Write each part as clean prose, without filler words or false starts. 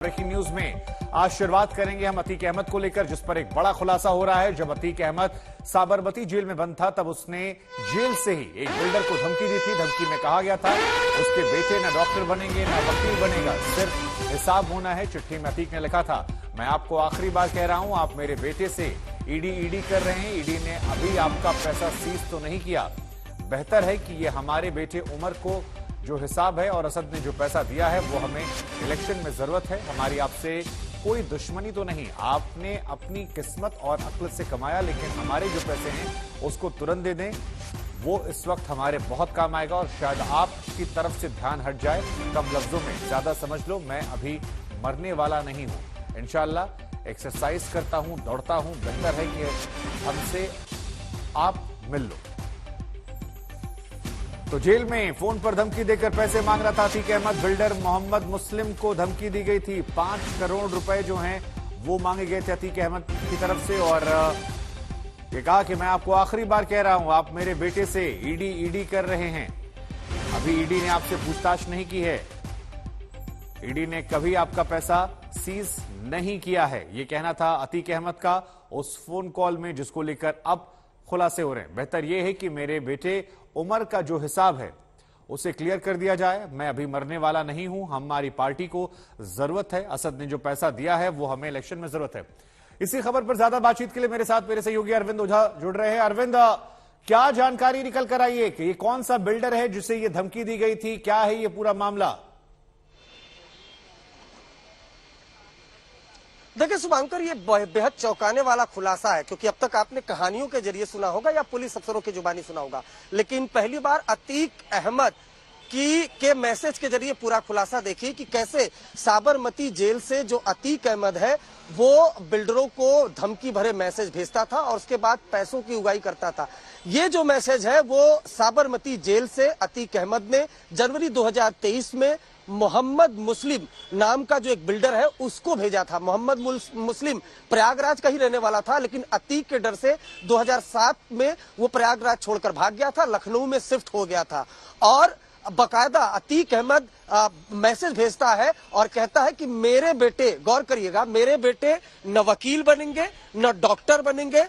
Breaking news में आज शुरुआत करेंगे हम अतीक अहमद को लेकर, जिस पर एक बड़ा खुलासा हो रहा है। जब अतीक अहमद साबरमती जेल में बंद था तब उसने जेल से ही एक बिल्डर को धमकी दी थी। धमकी में कहा गया था उसके बेटे न डॉक्टर बनेंगे न वकील बनेगा, सिर्फ हिसाब होना है। चिट्ठी में अतीक ने लिखा था, मैं आपको आखिरी बार कह रहा हूं, आप मेरे बेटे से ईडी कर रहे हैं। ईडी ने अभी आपका पैसा सीज तो नहीं किया। बेहतर है कि ये हमारे बेटे उमर को जो हिसाब है और असद ने जो पैसा दिया है वो हमें इलेक्शन में जरूरत है। हमारी आपसे कोई दुश्मनी तो नहीं, आपने अपनी किस्मत और अक्ल से कमाया, लेकिन हमारे जो पैसे हैं उसको तुरंत दे दें, वो इस वक्त हमारे बहुत काम आएगा और शायद आपकी तरफ से ध्यान हट जाए। कम लफ्जों में ज्यादा समझ लो, मैं अभी मरने वाला नहीं हूं, इंशाल्लाह एक्सरसाइज करता हूं, दौड़ता हूं, बेहतर है कि हमसे आप मिल लो। तो जेल में फोन पर धमकी देकर पैसे मांग रहा था अतीक अहमद। बिल्डर मोहम्मद मुस्लिम को धमकी दी गई थी। 5 करोड़ रुपए जो हैं वो मांगे गए थे अतीक अहमद की तरफ से और ये कहा कि मैं आपको आखिरी बार कह रहा हूं, आप मेरे बेटे से ईडी कर रहे हैं। अभी ईडी ने आपसे पूछताछ नहीं की है, ईडी ने कभी आपका पैसा सीज नहीं किया है। ये कहना था अतीक अहमद का उस फोन कॉल में, जिसको लेकर अब खुलासे हो रहे हैं। बेहतर यह है कि मेरे बेटे उमर का जो हिसाब है उसे क्लियर कर दिया जाए। मैं अभी मरने वाला नहीं हूं, हमारी पार्टी को जरूरत है, असद ने जो पैसा दिया है वो हमें इलेक्शन में जरूरत है। इसी खबर पर ज्यादा बातचीत के लिए मेरे साथ मेरे सहयोगी अरविंद ओझा जुड़ रहे हैं। अरविंद, क्या जानकारी निकल कर आई है कि ये कौन सा बिल्डर है जिसे ये धमकी दी गई थी, क्या है ये पूरा मामला? देखिए शुभांकर, ये बेहद चौंकाने वाला खुलासा है, क्योंकि अब तक आपने कहानियों के जरिए सुना होगा या पुलिस अफसरों की जुबानी सुना होगा, लेकिन पहली बार अतीक अहमद के मैसेज के जरिए पूरा खुलासा देखिए कि कैसे साबरमती जेल से जो अतीक अहमद है वो बिल्डरों को धमकी भरे मैसेज भेजता था और उसके बाद पैसों की उगाही करता था। ये जो मैसेज है वो साबरमती जेल से अतीक अहमद ने जनवरी 2023 में मोहम्मद मुस्लिम नाम का जो एक बिल्डर है उसको भेजा था। मोहम्मद मुस्लिम प्रयागराज का ही रहने वाला था, लेकिन अतीक के डर से 2007 में वो प्रयागराज छोड़कर भाग गया था, लखनऊ में शिफ्ट हो गया था। और बकायदा अतीक अहमद मैसेज भेजता है और कहता है कि मेरे बेटे, गौर करिएगा, मेरे बेटे न वकील बनेंगे न डॉक्टर बनेंगे,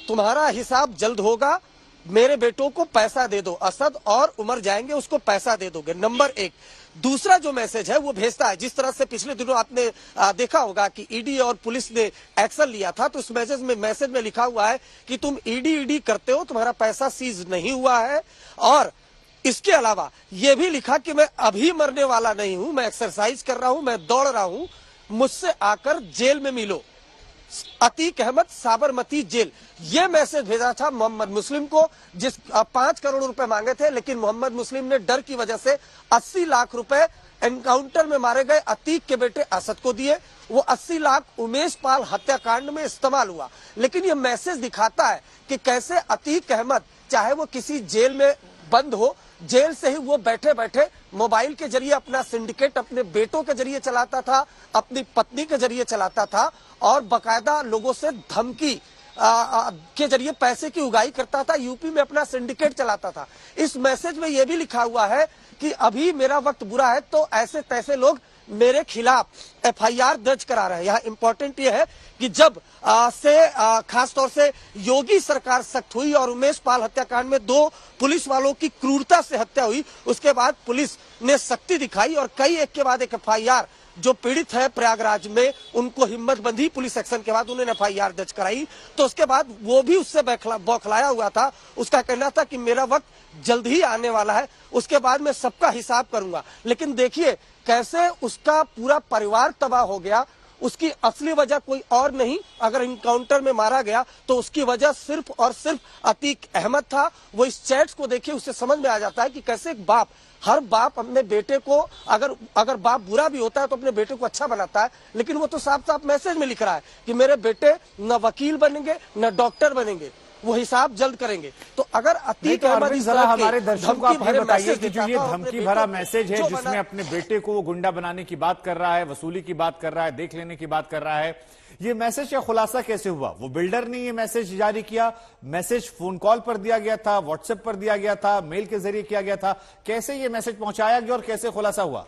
तुम्हारा हिसाब जल्द होगा, मेरे बेटों को पैसा दे दो, असद और उमर जाएंगे, उसको पैसा दे दोगे, नंबर 1। दूसरा जो मैसेज है वो भेजता है, जिस तरह से पिछले दिनों आपने देखा होगा कि ईडी और पुलिस ने एक्शन लिया था, तो उस मैसेज में लिखा हुआ है कि तुम ईडी करते हो, तुम्हारा पैसा सीज नहीं हुआ है। और इसके अलावा ये भी लिखा कि मैं अभी मरने वाला नहीं हूं, मैं एक्सरसाइज कर रहा हूं, मैं दौड़ रहा हूं, मुझसे आकर जेल में मिलो। अतीक अहमद साबरमती जेल, यह मैसेज भेजा था मोहम्मद मुस्लिम को, जिस 5 करोड़ रुपए मांगे थे, लेकिन मोहम्मद मुस्लिम ने डर की वजह से 80 लाख रुपए एनकाउंटर में मारे गए अतीक के बेटे असद को दिए। वो 80 लाख उमेश पाल हत्याकांड में इस्तेमाल हुआ। लेकिन यह मैसेज दिखाता है कि कैसे अतीक अहमद, चाहे वो किसी जेल में बंद हो, जेल से ही वो बैठे बैठे मोबाइल के जरिए अपना सिंडिकेट अपने बेटों के जरिए चलाता था, अपनी पत्नी के जरिए चलाता था और बकायदा लोगों से धमकी के जरिए पैसे की उगाही करता था, यूपी में अपना सिंडिकेट चलाता था। इस मैसेज में यह भी लिखा हुआ है कि अभी मेरा वक्त बुरा है, तो ऐसे तैसे लोग मेरे खिलाफ FIR दर्ज करा रहे हैं। यहाँ इंपॉर्टेंट यह है कि जब खास तौर से योगी सरकार सख्त हुई और उमेश पाल हत्याकांड में 2 पुलिस वालों की क्रूरता से हत्या हुई, उसके बाद पुलिस ने सख्ती दिखाई और कई एक के बाद एक FIR जो पीड़ित है प्रयागराज में, उनको हिम्मत बंधी पुलिस एक्शन के बाद उन्होंने FIR दर्ज कराई। तो उसके बाद वो भी उससे बौखलाया हुआ था, उसका कहना था कि मेरा वक्त जल्द ही आने वाला है, उसके बाद मैं सबका हिसाब करूंगा। लेकिन देखिए कैसे उसका पूरा परिवार तबाह हो गया। उसकी असली वजह कोई और नहीं, अगर इनकाउंटर में मारा गया तो उसकी वजह सिर्फ और सिर्फ अतीक अहमद था। वो इस चैट्स को देखिए, उससे समझ में आ जाता है कि कैसे एक बाप, हर बाप अपने बेटे को, अगर बाप बुरा भी होता है तो अपने बेटे को अच्छा बनाता है, लेकिन वो तो साफ साफ मैसेज में लिख रहा है कि मेरे बेटे न वकील बनेंगे न डॉक्टर बनेंगे, वो हिसाब जल्द करेंगे। तो अगर अतीक अहमद जरा हमारे दर्शकों को आप ये बताइए कि जो ये धमकी भरा मैसेज है जिसमें अपने बेटे को वो गुंडा बनाने की बात कर रहा है, वसूली की बात कर रहा है, देख लेने की बात कर रहा है, ये मैसेज का खुलासा कैसे हुआ? वो बिल्डर ने ये मैसेज जारी किया, मैसेज फोन कॉल पर दिया गया था, व्हाट्सएप पर दिया गया था, मेल के जरिए किया गया था, कैसे ये मैसेज पहुंचाया गया और कैसे खुलासा हुआ?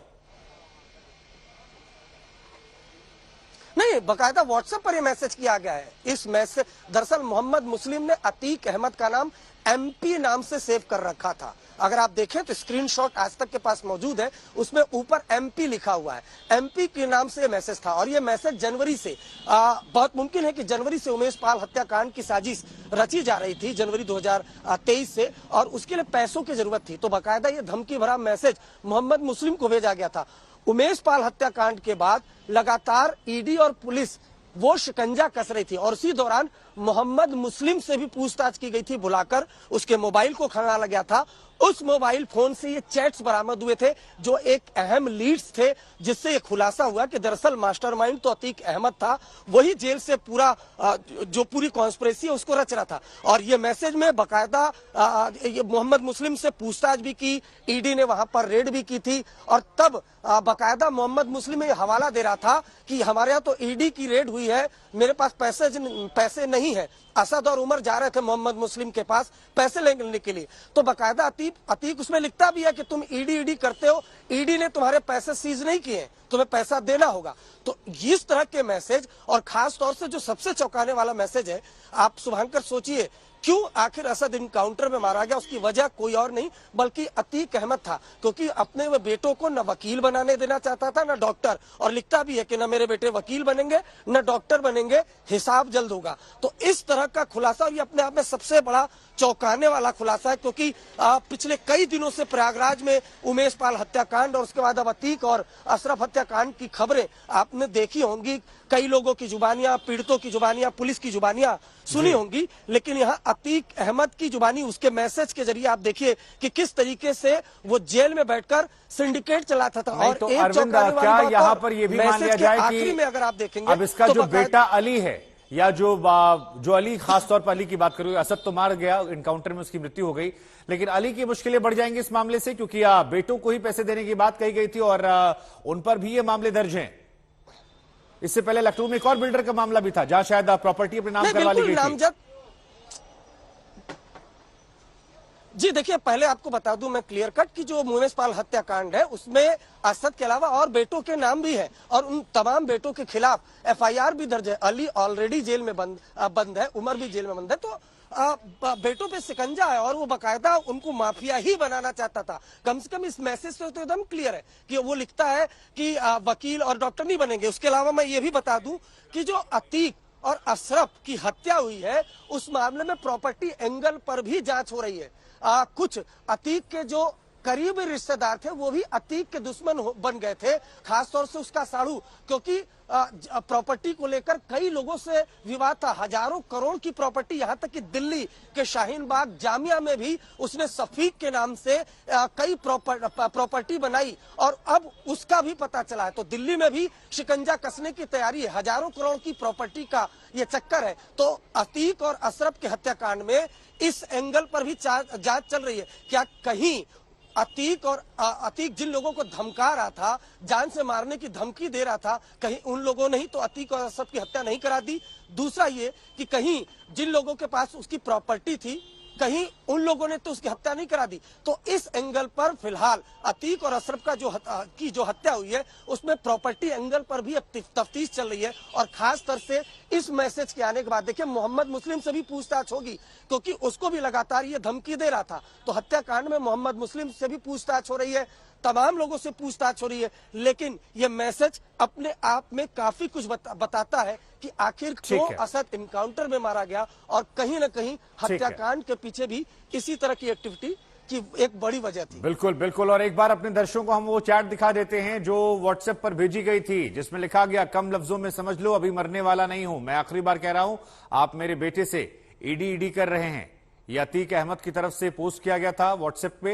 नहीं, बकायदा व्हाट्सएप पर ये मैसेज किया गया है। इस मैसेज दरअसल मोहम्मद मुस्लिम ने अतीक अहमद का नाम एमपी नाम से सेव कर रखा था। अगर आप देखें तो स्क्रीनशॉट आज तक के पास मौजूद है, उसमें ऊपर एमपी लिखा हुआ है। एमपी के नाम से मैसेज था और ये मैसेज जनवरी से बहुत मुमकिन है कि जनवरी से उमेश पाल हत्याकांड की साजिश रची जा रही थी, जनवरी 2023 से, और उसके लिए पैसों की जरूरत थी। तो बाकायदा ये धमकी भरा मैसेज मोहम्मद मुस्लिम को भेजा गया था। उमेश पाल हत्याकांड के बाद लगातार ईडी और पुलिस वो शिकंजा कस रही थी और उसी दौरान मोहम्मद मुस्लिम से भी पूछताछ की गई थी, बुलाकर उसके मोबाइल को खंगाला गया था। उस मोबाइल फोन से ये चैट्स बरामद हुए थे जो एक अहम लीड्स थे, जिससे ये खुलासा हुआ कि दरअसल मास्टरमाइंड तो अतीक अहमद था, वही जेल से पूरा जो पूरी कॉन्स्पिरेसी है उसको रच रहा था। और ये मैसेज में बकायदा ये मोहम्मद मुस्लिम से पूछताछ भी की, ईडी ने वहां पर रेड भी की थी और तब बकायदा मोहम्मद मुस्लिम ये हवाला दे रहा था कि हमारे यहाँ तो ईडी की रेड हुई है, मेरे पास पैसे नहीं है। असद और उमर जा रहे थे मोहम्मद मुस्लिम के पास पैसे लेने के लिए, तो बकायदा अतीक उसमें लिखता भी है कि तुम ईडी करते हो, ईडी ने तुम्हारे पैसे सीज नहीं किए, तुम्हें पैसा देना होगा। तो इस तरह के मैसेज, और खास तौर से जो सबसे चौंकाने वाला मैसेज है, आप शुभांकर सोचिए क्यों आखिर असद इनकाउंटर में मारा गया, उसकी वजह कोई और नहीं बल्कि अतीक अहमद था, क्योंकि अपने बेटों को न वकील बनाने देना चाहता था न डॉक्टर, और लिखता भी है कि न मेरे बेटे वकील बनेंगे न डॉक्टर बनेंगे, हिसाब जल्द होगा। तो इस तरह का खुलासा, ये अपने आप में सबसे बड़ा चौंकाने वाला खुलासा है, क्योंकि पिछले कई दिनों से प्रयागराज में उमेश पाल हत्याकांड और उसके बाद अब अतीक और अशरफ हत्याकांड की खबरें आपने देखी होंगी, कई लोगों की जुबानियां, पीड़ितों की जुबानियां, पुलिस की जुबानियां सुनी होंगी, लेकिन यहाँ अतीक अहमद की जुबानी, उसके मैसेज के जरिए आप देखिए कि किस तरीके से वो जेल में बैठकर सिंडिकेट चलाता था। और तो एक अरविंद, क्या यहाँ पर ये भी मान लिया जाए कि में अगर आप देखेंगे अब इसका तो जो बेटा अली है, या जो अली, खासतौर पर अली की बात करूं, असद तो मार गया, इनकाउंटर में उसकी मृत्यु हो गई, लेकिन अली की मुश्किलें बढ़ जाएंगी इस मामले से, क्योंकि बेटों को ही पैसे देने की बात कही गई थी और उन पर भी ये मामले दर्ज हैं। इससे पहले लखनऊ में एक और बिल्डर का मामला भी था जहां शायद प्रॉपर्टी अपने नाम करवा ली गई थी। जी देखिए, पहले आपको बता दूं मैं क्लियर कट कि जो उमेश पाल हत्याकांड है उसमें असद के अलावा और बेटों के नाम भी हैं और उन तमाम बेटों के खिलाफ एफआईआर भी दर्ज है। अली ऑलरेडी जेल में बंद है, उमर भी जेल में बंद है, तो बेटों पे शिकंजा है और वो बकायदा उनको माफिया ही बनाना चाहता था। कम से कम इस मैसेज से तो एकदम क्लियर है कि वो लिखता है कि वकील और डॉक्टर नहीं बनेंगे। उसके अलावा मैं ये भी बता दूं कि जो अतीक और अशरफ की हत्या हुई है उस मामले में प्रॉपर्टी एंगल पर भी जांच हो रही है। कुछ अतीक के जो करीबी रिश्तेदार थे वो भी अतीक के दुश्मन बन गए थे, खासतौर से उसका साड़ू, क्योंकि प्रॉपर्टी को लेकर कई लोगों से विवाद था। हजारों करोड़ की प्रॉपर्टी, यहाँ तक कि दिल्ली के शाहीन बाग जामिया में भी उसने सफीक के नाम से कई प्रॉपर्टी बनाई और अब उसका भी पता चला है। तो दिल्ली में भी शिकंजा कसने की तैयारी है, हजारों करोड़ की प्रॉपर्टी का ये चक्कर है। तो अतीक और अशरफ के हत्याकांड में इस एंगल पर भी जांच चल रही है। क्या कहीं अतीक जिन लोगों को धमका रहा था, जान से मारने की धमकी दे रहा था, कहीं उन लोगों ने ही तो अतीक और अशरफ की हत्या नहीं करा दी? दूसरा ये कि कहीं जिन लोगों के पास उसकी प्रॉपर्टी थी, कहीं उन लोगों ने तो उसकी हत्या नहीं करा दी? तो इस एंगल पर फिलहाल अतीक और अशरफ का जो हत्या हुई है उसमें प्रॉपर्टी एंगल पर भी अब तफ्तीश चल रही है। और खास तौर से इस मैसेज के आने के बाद देखिए मोहम्मद मुस्लिम से भी पूछताछ होगी, क्योंकि उसको भी लगातार ये धमकी दे रहा था। तो हत्याकांड में मोहम्मद मुस्लिम से भी पूछताछ हो रही है, तमाम लोगों से पूछताछ हो रही है, लेकिन ये मैसेज अपने आप में काफी कुछ बताता है कि आखिर क्यों असद इनकाउंटर में मारा गया और कहीं न कहीं हत्याकांड के पीछे भी इसी तरह की एक्टिविटी की एक बड़ी वजह थी। बिल्कुल बिल्कुल। और एक बार अपने दर्शकों को हम वो चैट दिखा देते हैं जो व्हाट्सएप पर भेजी गई थी, जिसमें लिखा गया, कम लफ्जों में समझ लो अभी मरने वाला नहीं हूं, मैं आखिरी बार कह रहा हूं, आप मेरे बेटे से ईडी कर रहे हैं। ये अतीक अहमद की तरफ से पोस्ट किया गया था व्हाट्सएप पे।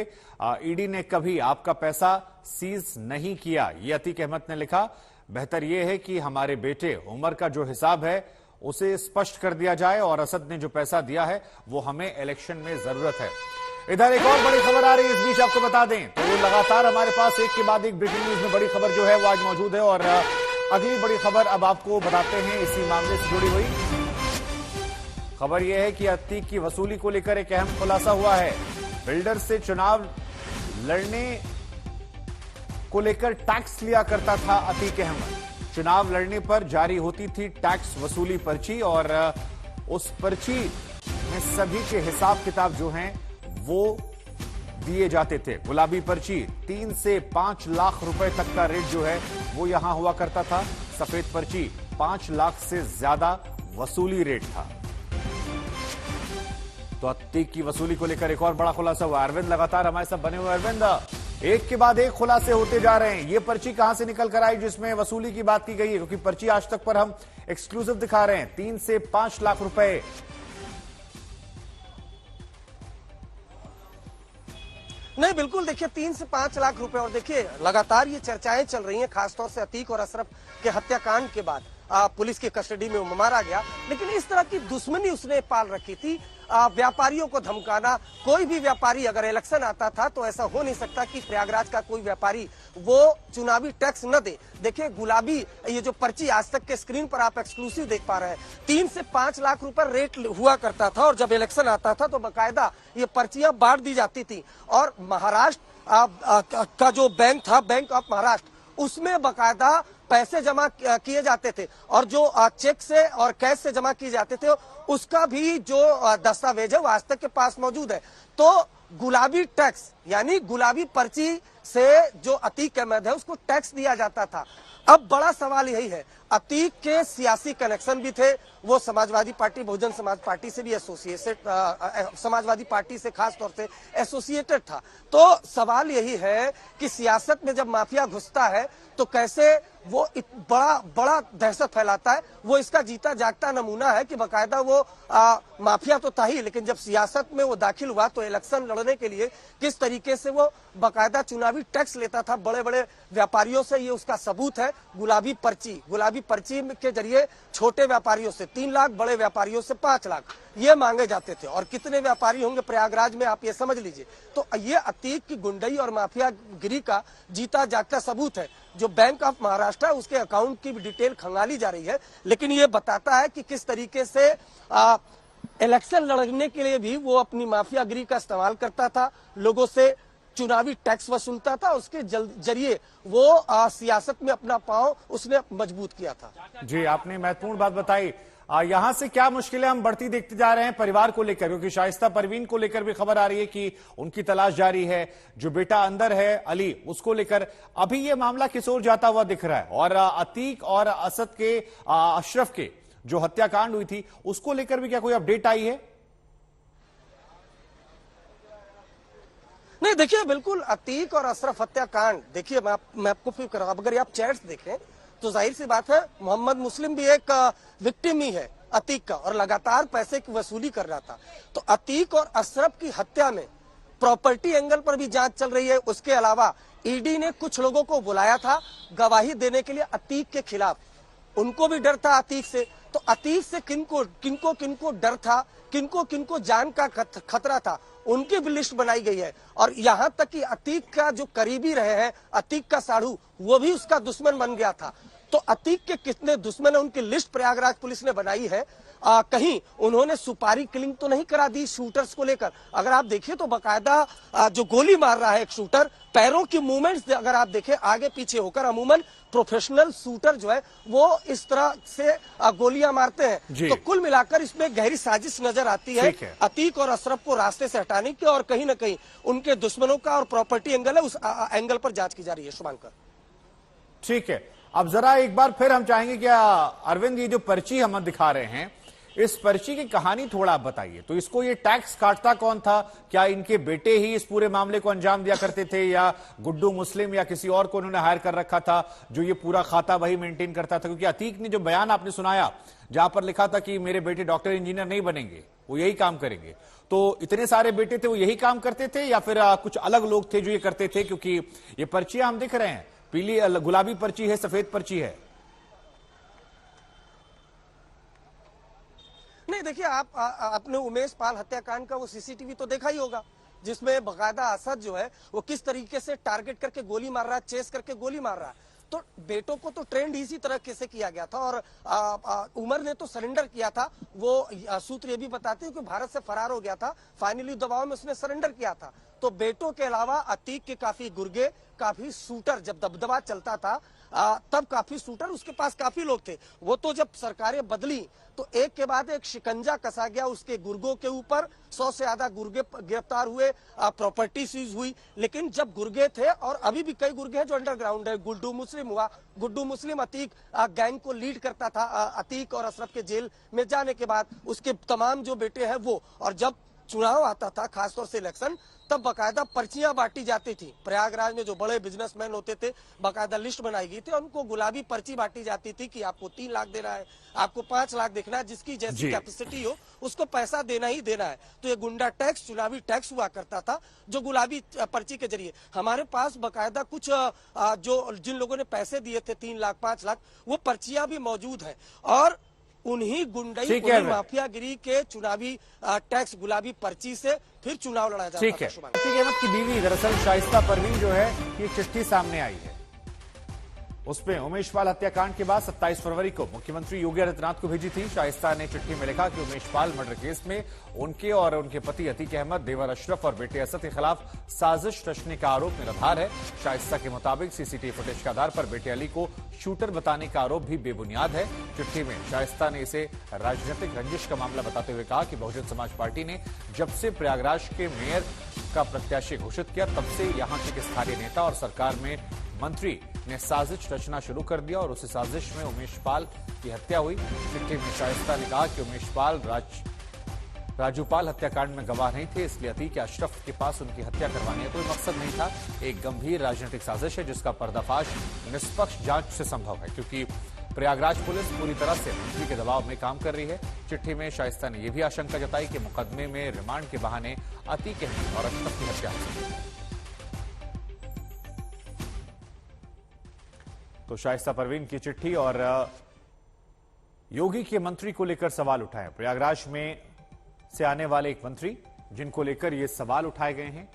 ईडी ने कभी आपका पैसा सीज नहीं किया, ये अतीक अहमद ने लिखा। बेहतर यह है कि हमारे बेटे उमर का जो हिसाब है उसे स्पष्ट कर दिया जाए और असद ने जो पैसा दिया है वो हमें इलेक्शन में जरूरत है। इधर एक और बड़ी खबर आ रही है, इस बीच आपको बता दें तो लगातार हमारे पास एक के बाद एक ब्रेकिंग न्यूज में बड़ी खबर जो है वो आज मौजूद है और अगली बड़ी खबर अब आपको बताते हैं इसी मामले से जुड़ी हुई। खबर यह है कि अतीक की वसूली को लेकर एक अहम खुलासा हुआ है। बिल्डर से चुनाव लड़ने को लेकर टैक्स लिया करता था अतीक अहमद। चुनाव लड़ने पर जारी होती थी टैक्स वसूली पर्ची और उस पर्ची में सभी के हिसाब किताब जो हैं वो दिए जाते थे। गुलाबी पर्ची 3 से 5 लाख रुपए तक का रेट जो है वो यहां हुआ करता था। सफेद पर्ची 5 लाख से ज्यादा वसूली रेट था। तो अतीक की वसूली को लेकर एक और बड़ा खुलासा हुआ। अरविंद लगातार हमारे साथ बने हुए। अरविंद, एक के बाद एक खुलासे होते जा रहे हैं। ये पर्ची कहां से निकल कर आई जिसमें वसूली की बात की गई है? क्योंकि पर्ची आज तक पर हम एक्सक्लूसिव दिखा रहे हैं 3 से 5 लाख रुपए। नहीं, बिल्कुल देखिए 3 से 5 लाख रुपए। और देखिए लगातार ये चर्चाएं चल रही हैं, खासतौर से अतीक और अशरफ के हत्याकांड के बाद पुलिस की कस्टडी में मारा गया। लेकिन इस तरह की दुश्मनी उसने पाल रखी थी, व्यापारियों को धमकाना। कोई भी व्यापारी अगर इलेक्शन आता था तो ऐसा हो नहीं सकता कि प्रयागराज का कोई व्यापारी वो चुनावी टैक्स न दे। देखिए गुलाबी ये जो पर्ची आज तक के स्क्रीन पर आप एक्सक्लूसिव देख पा रहे हैं, 3 से 5 लाख रुपए रेट हुआ करता था। और जब इलेक्शन आता था तो बाकायदा ये पर्चियां बांट दी जाती थी। और महाराष्ट्र का जो बैंक था, बैंक ऑफ महाराष्ट्र, उसमें बाकायदा पैसे जमा किए जाते थे और जो चेक से और कैश से जमा किए जाते थे उसका भी जो दस्तावेज है वो आज तक के पास मौजूद है। तो गुलाबी टैक्स यानी गुलाबी पर्ची से जो अतीक अहमद है उसको टैक्स दिया जाता था। अब बड़ा सवाल यही है, अतीक के सियासी कनेक्शन भी थे, वो समाजवादी पार्टी, बहुजन समाज पार्टी से भी एसोसिएटेड, समाजवादी पार्टी से खास तौर से एसोसिएटेड था। तो सवाल यही है कि सियासत में जब माफिया घुसता है तो कैसे वो बड़ा दहशत फैलाता है। वो इसका जीता जागता नमूना है कि बकायदा वो माफिया तो था ही, लेकिन जब सियासत में वो दाखिल हुआ तो इलेक्शन लड़ने के लिए किस तरीके से वो बकायदा चुनावी टैक्स लेता था बड़े बड़े व्यापारियों से, ये उसका सबूत है। गुलाबी पर्ची के जरिए छोटे व्यापारियों से 3 लाख, बड़े व्यापारियों से 5 लाख ये मांगे जाते थे। और कितने व्यापारी होंगे प्रयागराज में, आप ये समझ लीजिए। तो ये अतीक की गुंडई और माफियागिरी का जीता जागता सबूत है। जो बैंक ऑफ महाराष्ट्र है उसके अकाउंट की भी डिटेल खंगाली जा रही है, लेकिन ये बताता है कि किस तरीके से इलेक्शन लड़ने के लिए भी वो अपनी माफियागिरी का इस्तेमाल करता था, लोगों से चुनावी टैक्स वसूलता था, उसके जरिए वो सियासत में अपना पांव उसने मजबूत किया था। जी, आपने महत्वपूर्ण बात बताई। यहां से क्या मुश्किलें हम बढ़ती देखते जा रहे हैं परिवार को लेकर? क्योंकि शाइस्ता परवीन को लेकर भी खबर आ रही है कि उनकी तलाश जारी है। जो बेटा अंदर है अली, उसको लेकर अभी ये मामला किस ओर जाता हुआ दिख रहा है। और अतीक और असद के अशरफ के जो हत्याकांड हुई थी उसको लेकर भी क्या कोई अपडेट आई है? नहीं, देखिए बिल्कुल अतीक और अशरफ हत्याकांड, देखिए मैं आपको फिर कर, अगर आप चैट्स देखें तो जाहिर सी बात है मोहम्मद मुस्लिम भी एक विक्टिम ही है अतीक का, और लगातार पैसे की वसूली कर रहा था। तो अतीक और अशरफ की हत्या में प्रॉपर्टी एंगल पर भी जांच चल रही है। उसके अलावा ईडी ने कुछ लोगों को बुलाया था गवाही देने के लिए अतीक के खिलाफ, उनको भी डर था अतीक से। तो अतीक से किनको डर था, किनको जान का खतरा था, उनकी भी लिस्ट बनाई गई है। और यहाँ तक कि अतीक का जो करीबी रहे हैं, अतीक का साढ़ू, वो भी उसका दुश्मन बन गया था। तो अतीक के कितने दुश्मन है उनकी लिस्ट प्रयागराज पुलिस ने बनाई है। कहीं उन्होंने सुपारी किलिंग तो नहीं करा दी शूटर्स को लेकर? अगर आप देखिए तो बकायदा जो गोली मार रहा है एक शूटर, पैरों की मूवमेंट्स अगर आप देखें आगे पीछे होकर, अमूमन प्रोफेशनल शूटर जो है वो इस तरह से गोलियां मारते हैं। तो कुल मिलाकर इसमें गहरी साजिश नजर आती है अतीक और अशरफ को रास्ते से हटाने की, और कहीं ना कहीं उनके दुश्मनों का और प्रॉपर्टी एंगल है उस एंगल पर जांच की जा रही है। शुभांकर, ठीक है। अब जरा एक बार फिर हम चाहेंगे कि अरविंद, ये जो पर्ची हम दिखा रहे हैं, इस पर्ची की कहानी थोड़ा आप बताइए। तो इसको ये टैक्स काटता कौन था? क्या इनके बेटे ही इस पूरे मामले को अंजाम दिया करते थे, या गुड्डू मुस्लिम या किसी और को उन्होंने हायर कर रखा था जो ये पूरा खाता वही मेंटेन करता था? क्योंकि अतीक ने जो बयान आपने सुनाया जहां पर लिखा था कि मेरे बेटे डॉक्टर इंजीनियर नहीं बनेंगे, वो यही काम करेंगे, तो इतने सारे बेटे थे वो यही काम करते थे या फिर कुछ अलग लोग थे जो ये करते थे? क्योंकि ये पर्चियां हम दिख रहे हैं, पीली गुलाबी पर्ची है, सफेद पर्ची है। नहीं, देखिए आपने उमेश पाल हत्याकांड का वो सीसीटीवी तो देखा ही होगा, जिसमें बकायदा असद जो है वो किस तरीके से टारगेट करके गोली मार रहा है, चेस करके गोली मार रहा है। तो बेटों को तो ट्रेंड इसी तरह से किया गया था। और उमर ने तो सरेंडर किया था, वो सूत्र ये भी बताते हैं कि भारत से फरार हो गया था, फाइनली दबाव में उसने सरेंडर किया था। तो बेटों के अलावा अतीक के काफी गुर्गे काफी शूटर, जब दबदबा चलता था तब काफी शूटर उसके पास काफी लोग थे। वो तो जब सरकारें बदली तो एक के बाद एक शिकंजा कसा गया उसके गुर्गों के ऊपर। 100 से ज्यादा गुर्गे गिरफ्तार हुए, प्रॉपर्टी सीज हुई। लेकिन जब गुर्गे थे, और अभी भी कई गुर्गे हैं जो अंडरग्राउंड है, गुड्डू मुस्लिम हुआ, गुड्डू मुस्लिम अतीक गैंग को लीड करता था। अतीक और अशरफ के जेल में जाने के बाद उसके तमाम जो बेटे हैं वो, और जब चुनाव आता था खासतौर से इलेक्शन, तब बकायदा पर्चियां बांटी जाती थी। प्रयागराज में जो बड़े बिजनेसमैन होते थे, बकायदा लिस्ट बनाई गई थी, उनको गुलाबी पर्ची बांटी जाती थी कि आपको 3 लाख देना है, आपको 5 लाख देखना है, जिसकी जैसी कैपेसिटी हो उसको पैसा देना ही देना है। तो ये गुंडा टैक्स, चुनावी टैक्स हुआ करता था, जो गुलाबी पर्ची के जरिए। हमारे पास बकायदा कुछ जो जिन लोगों ने पैसे दिए थे 3 लाख 5 लाख, वो पर्चियां भी मौजूद है। और उन्हीं गुंडई, उन्हीं माफियागिरी के चुनावी टैक्स गुलाबी पर्ची से फिर चुनाव लड़ा जाता था। ठीक है। अतीक अहमद की बीवी दरअसल शाइस्ता परवीन जो है, ये चिट्ठी सामने आई है। उसमें उमेश पाल हत्याकांड के बाद 27 फरवरी को मुख्यमंत्री योगी आदित्यनाथ को भेजी थी। शाइस्ता ने चिट्ठी में लिखा कि उमेश पाल मर्डर केस में उनके और उनके पति अतीक अहमद, देवर अशरफ और बेटे असद के खिलाफ साजिश रचने का आरोप निराधार है। शाइस्ता के मुताबिक सीसीटीवी फुटेज के आधार पर बेटे अली को शूटर बताने का आरोप भी बेबुनियाद है। चिट्ठी में शाइस्ता ने इसे राजनीतिक रंजिश का मामला बताते हुए कहा कि बहुजन समाज पार्टी ने जब से प्रयागराज के मेयर का प्रत्याशी घोषित किया, तब से यहां के स्थानीय नेता और सरकार में मंत्री ने साजिश रचना शुरू कर दिया और उसी साजिश में उमेश पाल की हत्या हुई। चिट्ठी में शाइस्ता ने कहा कि उमेश पाल राजूपाल हत्याकांड में गवाह नहीं थे, इसलिए अतीक अशरफ के पास उनकी हत्या करवाने का कोई मकसद नहीं था। एक गंभीर राजनीतिक साजिश है जिसका पर्दाफाश निष्पक्ष जांच से संभव है, क्योंकि प्रयागराज पुलिस पूरी तरह से मंत्री के दबाव में काम कर रही है। चिट्ठी में शाइस्ता ने यह भी आशंका जताई कि मुकदमे में रिमांड के बहाने अतीक अहमद और अशरफ की हत्या हो सकती है। तो शाइस्ता परवीन की चिट्ठी और योगी के मंत्री को लेकर सवाल उठाए। प्रयागराज में से आने वाले एक मंत्री जिनको लेकर ये सवाल उठाए गए हैं,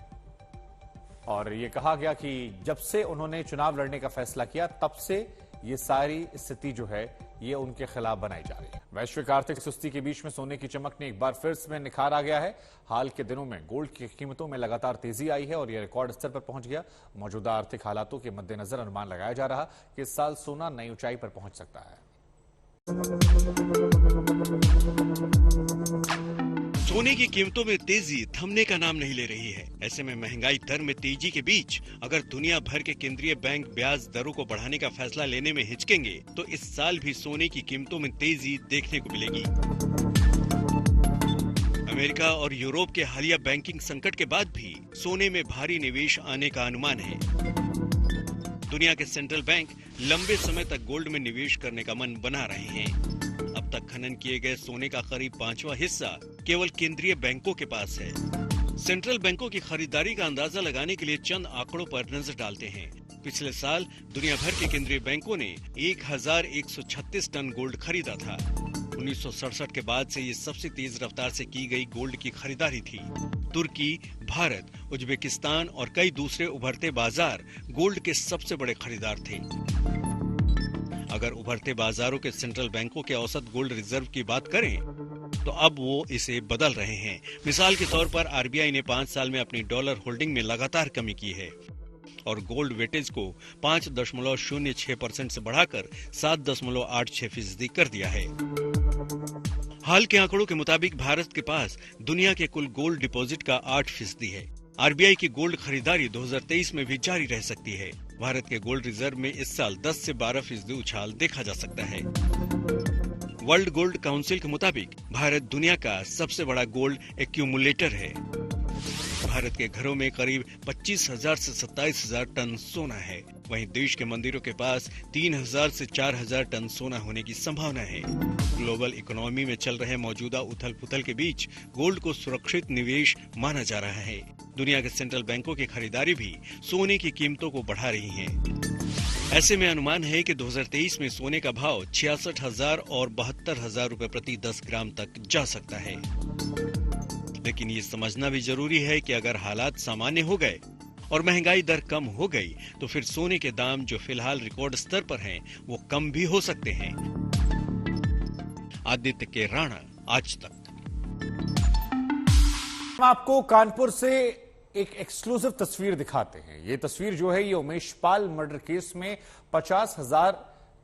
और ये कहा गया कि जब से उन्होंने चुनाव लड़ने का फैसला किया, तब से ये सारी स्थिति जो है ये उनके खिलाफ बनाई जा रही है। वैश्विक आर्थिक सुस्ती के बीच में सोने की चमक ने एक बार फिर से निखार आ गया है। हाल के दिनों में गोल्ड की कीमतों में लगातार तेजी आई है और यह रिकॉर्ड स्तर पर पहुंच गया। मौजूदा आर्थिक हालातों के मद्देनजर अनुमान लगाया जा रहा कि इस साल सोना नई ऊंचाई पर पहुंच सकता है। सोने की कीमतों में तेजी थमने का नाम नहीं ले रही है। ऐसे में महंगाई दर में तेजी के बीच अगर दुनिया भर के केंद्रीय बैंक ब्याज दरों को बढ़ाने का फैसला लेने में हिचकेंगे, तो इस साल भी सोने की कीमतों में तेजी देखने को मिलेगी। अमेरिका और यूरोप के हालिया बैंकिंग संकट के बाद भी सोने में भारी निवेश आने का अनुमान है। दुनिया के सेंट्रल बैंक लंबे समय तक गोल्ड में निवेश करने का मन बना रहे हैं। अब तक खनन किए गए सोने का करीब 5वां हिस्सा केवल केंद्रीय बैंकों के पास है। सेंट्रल बैंकों की खरीदारी का अंदाजा लगाने के लिए चंद आंकड़ों पर नजर डालते हैं। पिछले साल दुनिया भर के केंद्रीय बैंकों ने 1136 टन गोल्ड खरीदा था। 1967 के बाद से ये सबसे तेज रफ्तार से की गई गोल्ड की खरीदारी थी। तुर्की, भारत, उज्बेकिस्तान और कई दूसरे उभरते बाजार गोल्ड के सबसे बड़े खरीदार थे। अगर उभरते बाजारों के सेंट्रल बैंकों के औसत गोल्ड रिजर्व की बात करें, तो अब वो इसे बदल रहे हैं। मिसाल के तौर पर आरबीआई ने 5 साल में अपनी डॉलर होल्डिंग में लगातार कमी की है और गोल्ड वेटेज को 5.06% से बढ़ाकर 7.86% कर दिया है। हाल के आंकड़ों के मुताबिक भारत के पास दुनिया के कुल गोल्ड डिपॉजिट का 8% है। आरबीआई की गोल्ड खरीदारी 2023 में भी जारी रह सकती है। भारत के गोल्ड रिजर्व में इस साल 10 से 12% उछाल देखा जा सकता है। वर्ल्ड गोल्ड काउंसिल के मुताबिक भारत दुनिया का सबसे बड़ा गोल्ड एक्यूमुलेटर है। भारत के घरों में करीब 25,000 से 27,000 टन सोना है। वहीं देश के मंदिरों के पास 3,000 से 4,000 टन सोना होने की संभावना है। ग्लोबल इकोनॉमी में चल रहे मौजूदा उथल पुथल के बीच गोल्ड को सुरक्षित निवेश माना जा रहा है। दुनिया के सेंट्रल बैंकों की खरीदारी भी सोने की कीमतों को बढ़ा रही है। ऐसे में अनुमान है कि 2023 में सोने का भाव 66,000 और 72,000 रुपए प्रति 10 ग्राम तक जा सकता है। लेकिन ये समझना भी जरूरी है कि अगर हालात सामान्य हो गए और महंगाई दर कम हो गई, तो फिर सोने के दाम जो फिलहाल रिकॉर्ड स्तर पर हैं, वो कम भी हो सकते हैं। आदित्य के राणा, आज तक। आपको कानपुर से एक एक्सक्लूसिव तस्वीर दिखाते हैं। ये तस्वीर जो है ये उमेश पाल मर्डर केस में 50,000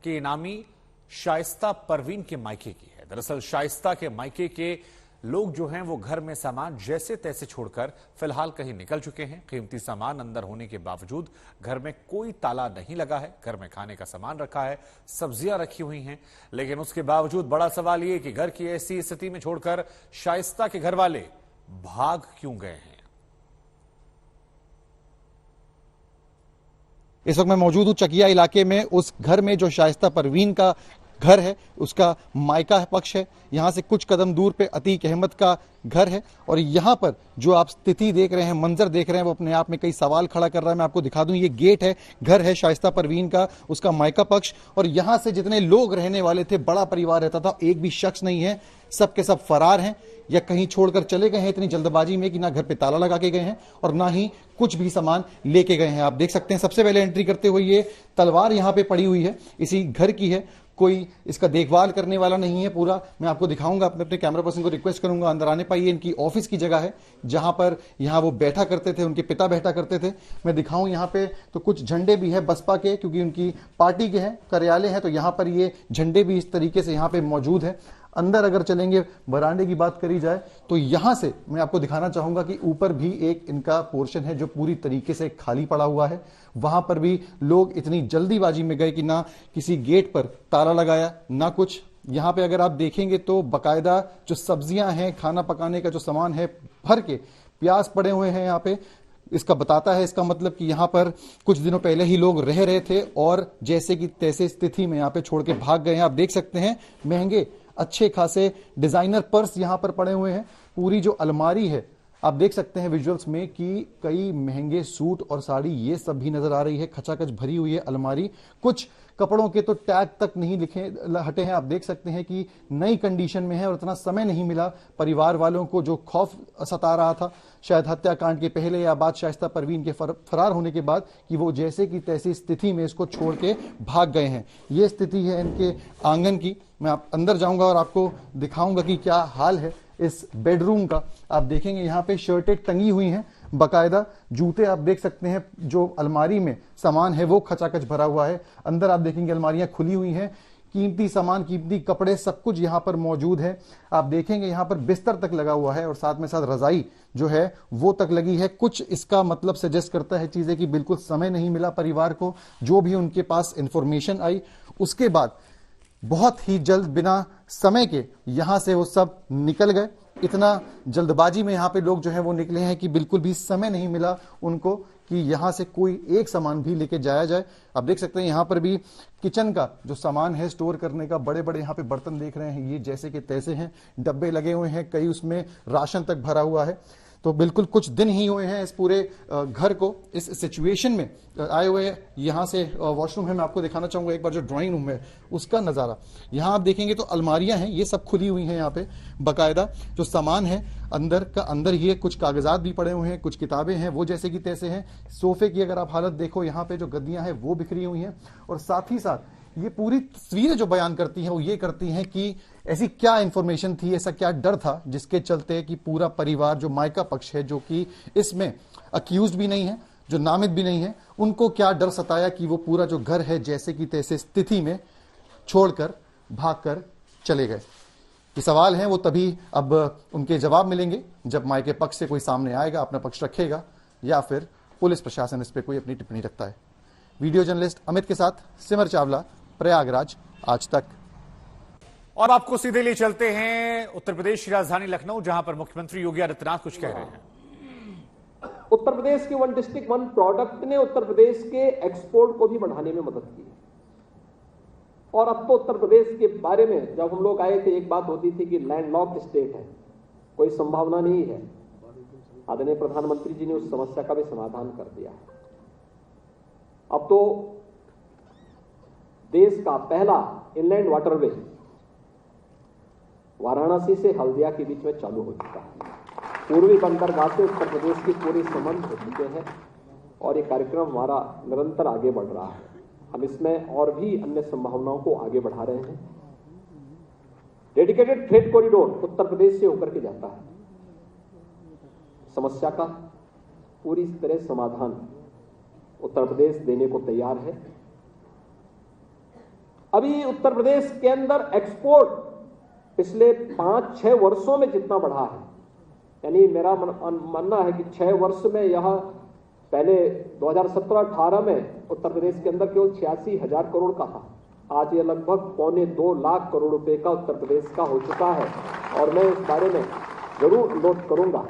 के इनामी शाइस्ता परवीन के मायके की है। दरअसल शाइस्ता के मायके के लोग जो हैं वो घर में सामान जैसे तैसे छोड़कर फिलहाल कहीं निकल चुके हैं। कीमती सामान अंदर होने के बावजूद घर में कोई ताला नहीं लगा है। घर में खाने का सामान रखा है, सब्जियां रखी हुई हैं, लेकिन उसके बावजूद बड़ा सवाल ये कि घर की ऐसी स्थिति में छोड़कर शाइस्ता के घर वाले भाग क्यों गए हैं। इस वक्त मैं मौजूद हूं चकिया इलाके में, उस घर में जो शाइस्ता परवीन का घर है, उसका मायका पक्ष है। यहां से कुछ कदम दूर पे अतीक अहमद का घर है और यहां पर जो आप स्थिति देख रहे हैं, मंजर देख रहे हैं, वो अपने आप में कई सवाल खड़ा कर रहा है। मैं आपको दिखा दूं, ये गेट है, घर है शाइस्ता परवीन का, उसका मायका पक्ष, और यहां से जितने लोग रहने वाले थे, बड़ा परिवार रहता था, एक भी शख्स नहीं है। सब के सब फरार हैं या कहीं छोड़कर चले गए हैं इतनी जल्दबाजी में कि ना घर पे ताला लगा के गए हैं और ना ही कुछ भी सामान लेके गए हैं। आप देख सकते हैं सबसे पहले एंट्री करते हुए ये तलवार यहां पे पड़ी हुई है, इसी घर की है, कोई इसका देखभाल करने वाला नहीं है। पूरा मैं आपको दिखाऊंगा, अपने कैमरा पर्सन को रिक्वेस्ट करूंगा अंदर आने पाइए। इनकी ऑफिस की जगह है जहां पर यहां वो बैठा करते थे, उनके पिता बैठा करते थे। मैं दिखाऊं यहां पे तो कुछ झंडे भी है बसपा के, क्योंकि उनकी पार्टी के हैं, कार्यालय है, तो यहां पर ये झंडे भी इस तरीके से यहां पे मौजूद है। अंदर अगर चलेंगे, बरामदे की बात करी जाए तो यहां से मैं आपको दिखाना चाहूंगा कि ऊपर भी एक इनका पोर्शन है जो पूरी तरीके से खाली पड़ा हुआ है। वहां पर भी लोग इतनी जल्दीबाजी में गए कि ना किसी गेट पर ताला लगाया ना कुछ। यहां पे अगर आप देखेंगे तो बकायदा जो सब्जियां हैं, खाना पकाने का जो सामान है, भर के प्याज पड़े हुए हैं यहां पे। इसका बताता है, इसका मतलब कि यहां पर कुछ दिनों पहले ही लोग रह रहे थे और जैसे कि तैसे स्थिति में यहां पे छोड़ के भाग गए हैं। आप देख सकते हैं महंगे अच्छे खासे डिजाइनर पर्स यहां पर पड़े हुए हैं। पूरी जो अलमारी है आप देख सकते हैं विजुअल्स में कि कई महंगे सूट और साड़ी ये सब भी नजर आ रही है। खचाखच भरी हुई है अलमारी। कुछ कपड़ों के तो टैग तक नहीं लिखे हटे हैं। आप देख सकते हैं कि नई कंडीशन में है और इतना समय नहीं मिला परिवार वालों को, जो खौफ सता रहा था शायद हत्याकांड के पहले या बाद, शाइस्ता परवीन के फरार होने के बाद, कि वो जैसे कि तैसी स्थिति में इसको छोड़ के भाग गए हैं। ये स्थिति है इनके आंगन की। मैं आप अंदर जाऊंगा और आपको दिखाऊंगा कि क्या हाल है इस बेडरूम का। आप देखेंगे यहाँ पे शर्टें टंगी हुई हैं, बकायदा जूते आप देख सकते हैं। जो अलमारी में सामान है वो खचाखच भरा हुआ है। अंदर आप देखेंगे अलमारियां खुली हुई हैं, कीमती सामान, कीमती कपड़े, सब कुछ यहाँ पर मौजूद है। आप देखेंगे यहाँ पर बिस्तर तक लगा हुआ है और साथ में साथ रजाई जो है वो तक लगी है। कुछ इसका मतलब सजेस्ट करता है चीजें कि बिल्कुल समय नहीं मिला परिवार को। जो भी उनके पास इंफॉर्मेशन आई उसके बाद बहुत ही जल्द बिना समय के यहां से वो सब निकल गए। इतना जल्दबाजी में यहां पे लोग जो है वो निकले हैं कि बिल्कुल भी समय नहीं मिला उनको कि यहां से कोई एक सामान भी लेके जाया जाए। आप देख सकते हैं यहां पर भी किचन का जो सामान है स्टोर करने का, बड़े बड़े यहां पे बर्तन देख रहे हैं, ये जैसे कि तैसे हैं, डब्बे लगे हुए हैं, कई उसमें राशन तक भरा हुआ है। तो बिल्कुल कुछ दिन ही हुए हैं इस पूरे घर को इस सिचुएशन में आए हुए। यहां से वॉशरूम है, मैं आपको दिखाना चाहूंगा एक बार जो ड्राइंग रूम है उसका नजारा। यहां आप देखेंगे तो अलमारियां हैं, ये सब खुली हुई हैं। यहाँ पे बकायदा जो सामान है अंदर का अंदर ही है। कुछ कागजात भी पड़े हुए हैं, कुछ किताबें हैं वो जैसे कि तैसे हैं। सोफे की अगर आप हालत देखो, यहाँ पे जो गद्दियां हैं वो बिखरी हुई हैं। और साथ ही साथ ये पूरी तस्वीरें जो बयान करती हैं वो ये करती हैं कि ऐसी क्या इंफॉर्मेशन थी, ऐसा क्या डर था जिसके चलते कि पूरा परिवार जो मायका पक्ष है, जो कि इसमें अक्यूज्ड भी नहीं है, जो नामित भी नहीं है, उनको क्या डर सताया कि वो पूरा जो घर है जैसे कि तैसे स्थिति में छोड़कर भागकर चले गए। ये सवाल हैं वो तभी अब उनके जवाब मिलेंगे जब मायके पक्ष से कोई सामने आएगा, अपना पक्ष रखेगा, या फिर पुलिस प्रशासन इस पर कोई अपनी टिप्पणी रखता है। वीडियो जर्नलिस्ट अमित के साथ सिमर चावला, प्रयागराज, आज तक। और आपको सीधे लिए चलते हैं उत्तर प्रदेश की राजधानी लखनऊ, जहां पर मुख्यमंत्री योगी आदित्यनाथ कुछ कह रहे हैं। उत्तर प्रदेश के वन डिस्ट्रिक्ट वन प्रोडक्ट ने उत्तर प्रदेश के एक्सपोर्ट को भी बढ़ाने में मदद की। और अब तो उत्तर प्रदेश के बारे में जब हम लोग आए थे एक बात होती थी कि लैंडलॉक्ड स्टेट है, कोई संभावना नहीं है। आदरणीय प्रधानमंत्री जी ने उस समस्या का भी समाधान कर दिया। अब तो देश का पहला इनलैंड वाटरवे वाराणसी से हल्दिया के बीच में चालू हो चुका है। पूर्वी बंदरगाह से उत्तर प्रदेश के पूरे संबंध हो चुके हैं और ये कार्यक्रम हमारा निरंतर आगे बढ़ रहा है। हम इसमें और भी अन्य संभावनाओं को आगे बढ़ा रहे हैं। Dedicated freight corridor Uttar Pradesh से होकर के जाता है। समस्या का पूरी तरह समाधान उत्तर प्रदेश देने को तैयार है। अभी उत्तर प्रदेश के अंदर एक्सपोर्ट पिछले 5-6 वर्षों में जितना बढ़ा है, यानी मेरा मानना है कि 6 वर्ष में यह पहले 2017-18 में उत्तर प्रदेश के अंदर केवल 86,000 करोड़ का था, आज ये लगभग 2.25 लाख करोड़ रुपए का उत्तर प्रदेश का हो चुका है। और मैं इस बारे में जरूर नोट करूंगा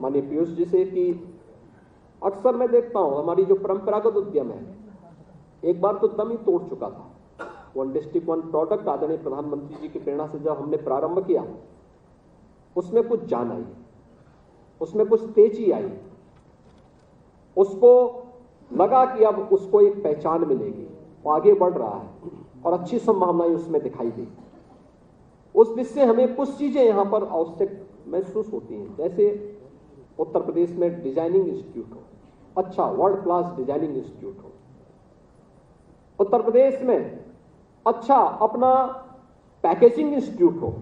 माननीय पीयूष जी से कि अक्सर मैं देखता हूं हमारी जो परंपरागत उद्यम है एक बार तो दम ही तोड़ चुका था। वन डिस्ट्रिक्ट वन प्रोडक्ट आदरणीय प्रधानमंत्री जी की प्रेरणा से जब हमने प्रारंभ किया उसमें कुछ जान आई, उसमें कुछ तेजी आई, उसको लगा कि अब उसको एक पहचान मिलेगी, वो आगे बढ़ रहा है और अच्छी संभावनाएं उसमें दिखाई दी। उस दिशा से हमें कुछ चीजें यहां पर आवश्यक महसूस होती हैं, जैसे उत्तर प्रदेश में डिजाइनिंग इंस्टीट्यूट हो, अच्छा वर्ल्ड क्लास डिजाइनिंग इंस्टीट्यूट हो, उत्तर प्रदेश में अच्छा अपना पैकेजिंग इंस्टीट्यूट हो,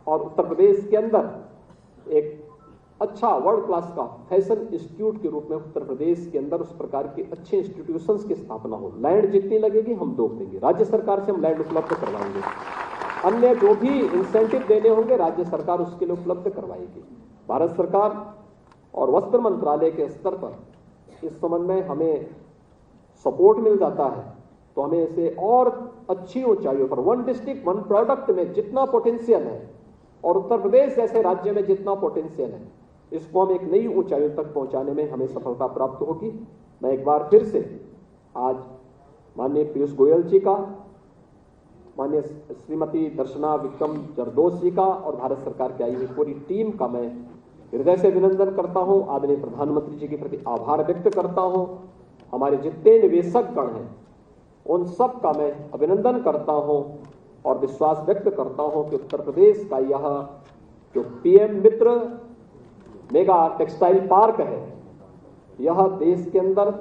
और उत्तर प्रदेश के अंदर एक अच्छा वर्ल्ड क्लास का फैशन इंस्टीट्यूट के रूप में उत्तर प्रदेश के अंदर उस प्रकार के अच्छे इंस्टीट्यूशंस की स्थापना हो। लैंड जितनी लगेगी हम दो देंगे, राज्य सरकार से हम लैंड उपलब्ध करवाएंगे, अन्य जो भी इंसेंटिव देने होंगे राज्य सरकार उसके लिए उपलब्ध करवाएगी। भारत सरकार और वस्त्र मंत्रालय के स्तर पर इस संबंध में हमें सपोर्ट मिल जाता है तो हमें इसे और अच्छी ऊंचाइयों पर वन डिस्ट्रिक्ट वन प्रोडक्ट में जितना पोटेंशियल है और उत्तर प्रदेश जैसे राज्य में जितना पोटेंशियल है इसको हम एक नई ऊंचाइयों तक पहुंचाने में हमें सफलता प्राप्त होगी। मैं एक बार फिर से आज माननीय पीयूष गोयल जी का, माननीय श्रीमती दर्शना विक्रम जरदोश जी का और भारत सरकार की आई हुई पूरी टीम का मैं हृदय से अभिनंदन करता हूं। आदरणीय प्रधानमंत्री जी के प्रति आभार व्यक्त करता हूं। हमारे जितने निवेशक गण हैं उन सब का मैं अभिनंदन करता हूं और विश्वास व्यक्त करता हूं कि उत्तर प्रदेश का यह जो पीएम मित्र मेगा टेक्सटाइल पार्क है, यह देश के अंदर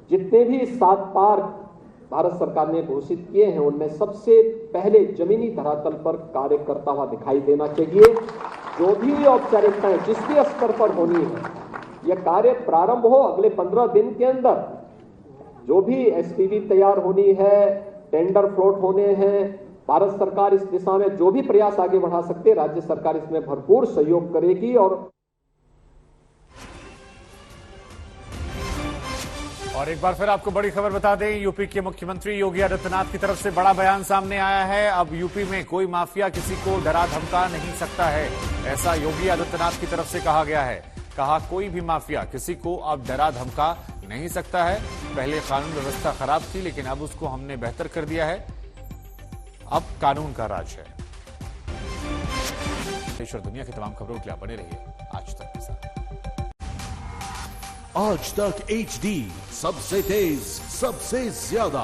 जितने भी 7 पार्क भारत सरकार ने घोषित किए हैं उनमें सबसे पहले जमीनी धरातल पर कार्य करता हुआ दिखाई देना चाहिए। जो भी औपचारिकताएं जिस भी स्तर पर होनी है, यह कार्य प्रारंभ हो अगले 15 दिन के अंदर। जो भी एसपीवी तैयार होनी है, टेंडर फ्लोट होने हैं, भारत सरकार इस दिशा में जो भी प्रयास आगे बढ़ा सकते हैं राज्य सरकार इसमें भरपूर सहयोग करेगी। और एक बार फिर आपको बड़ी खबर बता दें, यूपी के मुख्यमंत्री योगी आदित्यनाथ की तरफ से बड़ा बयान सामने आया है। अब यूपी में कोई माफिया किसी को डरा धमका नहीं सकता है, ऐसा योगी आदित्यनाथ की तरफ से कहा गया है। कहा कोई भी माफिया किसी को अब डरा धमका नहीं सकता है। पहले कानून व्यवस्था खराब थी लेकिन अब उसको हमने बेहतर कर दिया है, अब कानून का राज है। देश और दुनिया की तमाम खबरों के लिए बने रहिए आज तक के साथ। आज तक HD सबसे तेज सबसे ज्यादा।